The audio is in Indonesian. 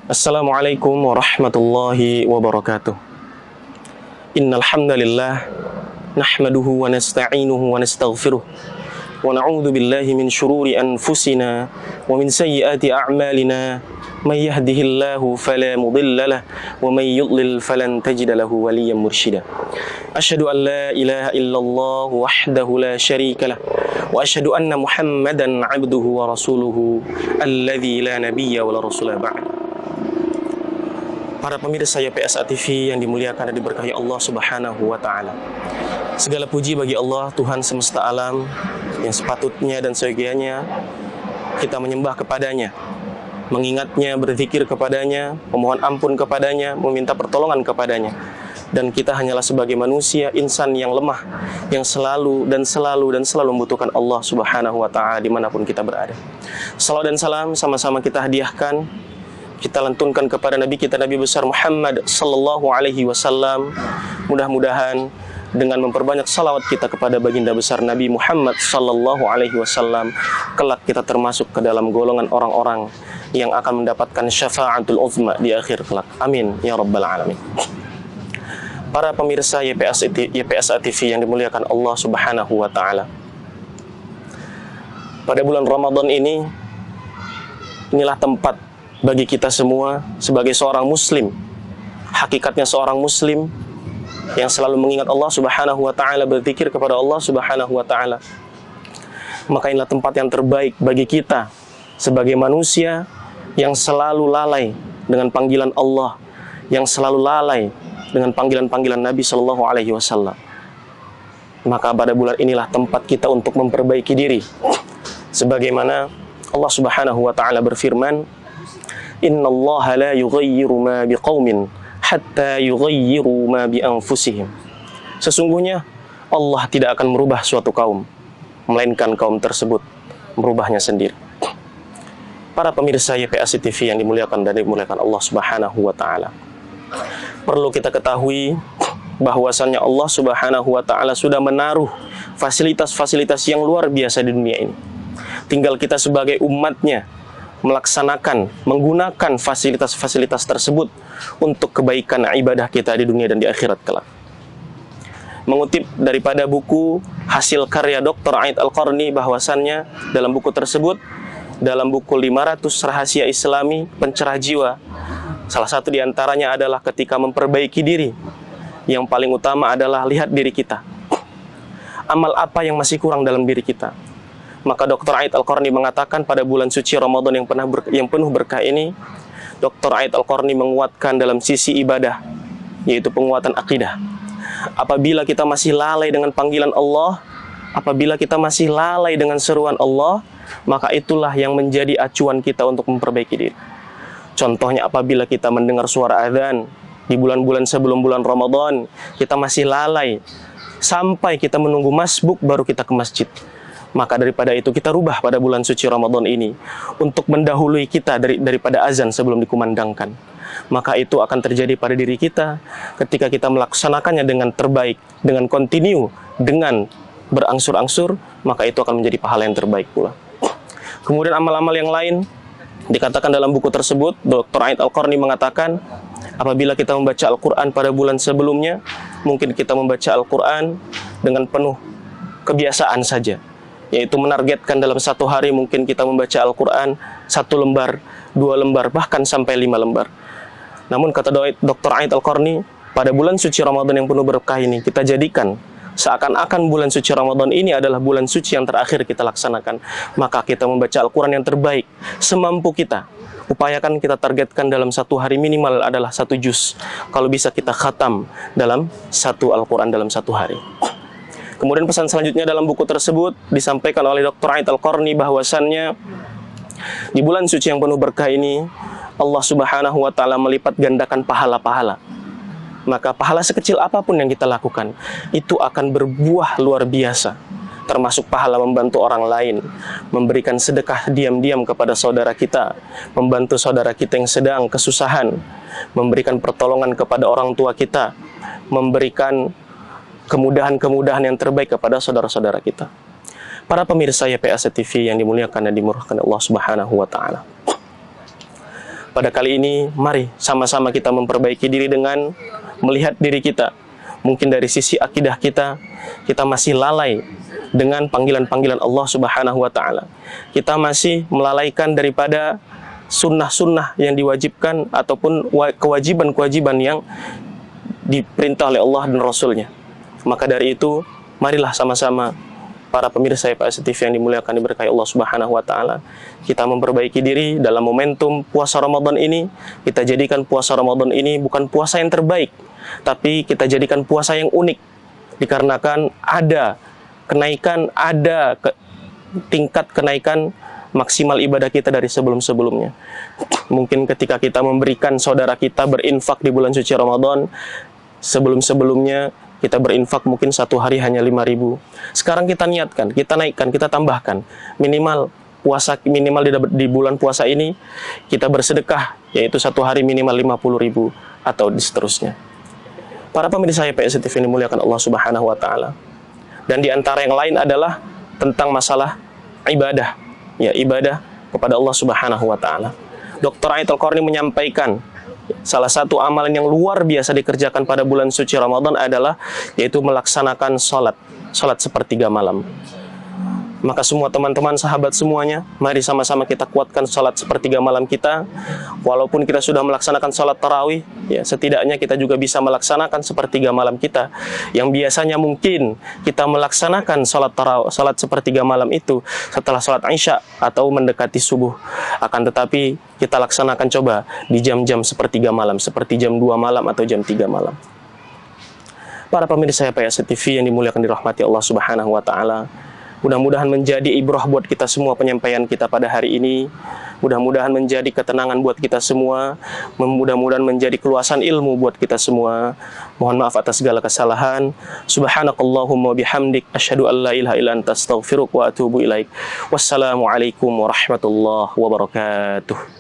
Assalamualaikum warahmatullahi wabarakatuh. Innal hamdalillah nahmaduhu wa nasta'inuhu wa nastaghfiruh wa na'udzu billahi min shururi anfusina wa min sayyiati a'malina. May yahdihillahu fala mudilla lahu wa may yudlil falan tajida lahu waliyyan mursyida. Asyhadu an la ilaha illallah wahdahu la syarika lah wa asyhadu anna Muhammadan 'abduhu wa rasuluhu alladzi la nabiyya wa la rasula ba'da. Para pemirsa YPSA TV yang dimuliakan dan diberkahi Allah Subhanahu wa Ta'ala. Segala puji bagi Allah, Tuhan semesta alam, yang sepatutnya dan seyogianya kita menyembah kepadanya, mengingatnya, berzikir kepadanya, memohon ampun kepadanya, meminta pertolongan kepadanya. Dan kita hanyalah sebagai manusia, insan yang lemah, yang selalu membutuhkan Allah Subhanahu wa Ta'ala dimanapun kita berada. Salawat dan salam sama-sama kita hadiahkan, kita lantunkan kepada Nabi kita, Nabi besar Muhammad sallallahu alaihi wasallam. Mudah-mudahan dengan memperbanyak salawat kita kepada baginda besar Nabi Muhammad sallallahu alaihi wasallam, kelak kita termasuk ke dalam golongan orang-orang yang akan mendapatkan syafaatul uzma di akhir kelak. Amin ya rabbal alamin. Para pemirsa YPSA TV yang dimuliakan Allah Subhanahu wa Ta'ala. Pada bulan Ramadan ini, inilah tempat bagi kita semua sebagai seorang muslim, hakikatnya seorang muslim yang selalu mengingat Allah Subhanahu wa Ta'ala, berzikir kepada Allah Subhanahu wa Ta'ala. Maka inilah tempat yang terbaik bagi kita sebagai manusia yang selalu lalai dengan panggilan Allah, yang selalu lalai dengan panggilan-panggilan Nabi Sallallahu Alaihi Wasallam. Maka pada bulan inilah tempat kita untuk memperbaiki diri, sebagaimana Allah Subhanahu wa Ta'ala berfirman, Innallaha la yughayyiru ma biqaumin hatta yughayyiru ma bi anfusihim. Sesungguhnya Allah tidak akan merubah suatu kaum melainkan kaum tersebut merubahnya sendiri. Para pemirsa YPSA TV yang dimuliakan dan dimuliakan Allah Subhanahu wa Ta'ala, perlu kita ketahui bahwasannya Allah Subhanahu wa Ta'ala sudah menaruh fasilitas-fasilitas yang luar biasa di dunia ini. Tinggal kita sebagai umatnya melaksanakan, menggunakan fasilitas-fasilitas tersebut untuk kebaikan ibadah kita di dunia dan di akhirat kelak. Mengutip daripada buku hasil karya Dr. Ait Al-Qarni, bahwasannya dalam buku tersebut, dalam buku 500 Rahasia Islami Pencerah Jiwa, salah satu diantaranya adalah ketika memperbaiki diri, yang paling utama adalah lihat diri kita. Amal apa yang masih kurang dalam diri kita? Maka Dr. Ait Al-Qarni mengatakan pada bulan suci Ramadan yang penuh berkah ini, Dr. Ait Al-Qarni menguatkan dalam sisi ibadah, yaitu penguatan akidah. Apabila kita masih lalai dengan panggilan Allah, apabila kita masih lalai dengan seruan Allah, maka itulah yang menjadi acuan kita untuk memperbaiki diri. Contohnya apabila kita mendengar suara azan di bulan-bulan sebelum bulan Ramadan, kita masih lalai sampai kita menunggu masbuk baru kita ke masjid. Maka daripada itu kita rubah pada bulan suci Ramadan ini untuk mendahului kita daripada azan sebelum dikumandangkan. Maka itu akan terjadi pada diri kita ketika kita melaksanakannya dengan terbaik, dengan kontinu, dengan berangsur-angsur, maka itu akan menjadi pahala yang terbaik pula. Kemudian amal-amal yang lain dikatakan dalam buku tersebut, Dr. Ait Al-Qarni mengatakan, apabila kita membaca Al-Quran pada bulan sebelumnya, mungkin kita membaca Al-Quran dengan penuh kebiasaan saja, yaitu menargetkan dalam satu hari mungkin kita membaca Al-Quran 1 lembar, 2 lembar, bahkan sampai 5 lembar. Namun kata Dr. Ait Al-Qarni, pada bulan suci Ramadan yang penuh berkah ini, kita jadikan seakan-akan bulan suci Ramadan ini adalah bulan suci yang terakhir kita laksanakan. Maka kita membaca Al-Quran yang terbaik semampu kita. Upayakan kita targetkan dalam satu hari minimal adalah 1 juz. Kalau bisa kita khatam dalam 1 Al-Quran dalam 1 hari. Kemudian pesan selanjutnya dalam buku tersebut disampaikan oleh Dr. Ait Al-Qarni bahwasannya di bulan suci yang penuh berkah ini Allah Subhanahu wa Ta'ala melipat gandakan pahala-pahala. Maka pahala sekecil apapun yang kita lakukan itu akan berbuah luar biasa, termasuk pahala membantu orang lain, memberikan sedekah diam-diam kepada saudara kita, membantu saudara kita yang sedang kesusahan, memberikan pertolongan kepada orang tua kita, memberikan kemudahan-kemudahan yang terbaik kepada saudara-saudara kita. Para pemirsa YPSA TV yang dimuliakan dan dimurahkan Allah Subhanahu wa Ta'ala. Pada kali ini, mari sama-sama kita memperbaiki diri dengan melihat diri kita. Mungkin dari sisi akidah kita masih lalai dengan panggilan-panggilan Allah Subhanahu wa Ta'ala. Kita masih melalaikan daripada sunnah-sunnah yang diwajibkan ataupun kewajiban-kewajiban yang diperintah oleh Allah dan Rasulnya. Maka dari itu, marilah sama-sama para pemirsa PAS TV yang dimuliakan diberkahi Allah Subhanahu wa Ta'ala, kita memperbaiki diri dalam momentum puasa Ramadan ini. Kita jadikan puasa Ramadan ini bukan puasa yang terbaik, tapi kita jadikan puasa yang unik, dikarenakan ada kenaikan, tingkat kenaikan maksimal ibadah kita dari sebelum-sebelumnya. Mungkin ketika kita memberikan saudara kita berinfak di bulan suci Ramadan, sebelum-sebelumnya kita berinfak mungkin satu hari hanya 5.000. Sekarang kita niatkan, kita naikkan, kita tambahkan. Minimal di bulan puasa ini kita bersedekah, yaitu satu hari minimal 50.000 atau seterusnya. Para pemirsa PAS TV ini dimuliakan Allah Subhanahu wa Ta'ala. Dan di antara yang lain adalah tentang masalah ibadah. Ya, ibadah kepada Allah Subhanahu wa Ta'ala. Dr. Ayatul Qarni menyampaikan salah satu amalan yang luar biasa dikerjakan pada bulan suci Ramadan adalah yaitu melaksanakan sholat sepertiga malam. Maka semua teman-teman sahabat semuanya, mari sama-sama kita kuatkan sholat sepertiga malam kita. Walaupun kita sudah melaksanakan sholat tarawih, ya setidaknya kita juga bisa melaksanakan sepertiga malam kita. Yang biasanya mungkin kita melaksanakan sholat sepertiga malam itu setelah sholat Isya atau mendekati subuh. Akan tetapi kita laksanakan coba di jam-jam sepertiga malam, seperti jam 2 malam atau jam 3 malam. Para pemirsa PAS TV yang dimuliakan dirahmati Allah Subhanahu wa Ta'ala, mudah-mudahan menjadi ibrah buat kita semua penyampaian kita pada hari ini. Mudah-mudahan menjadi ketenangan buat kita semua. Mudah-mudahan menjadi keluasan ilmu buat kita semua. Mohon maaf atas segala kesalahan. Subhanakallahumma bihamdik asyhadu an la ilaha illa anta astaghfiruka wa atubu ilaik. Wassalamualaikum warahmatullahi wabarakatuh.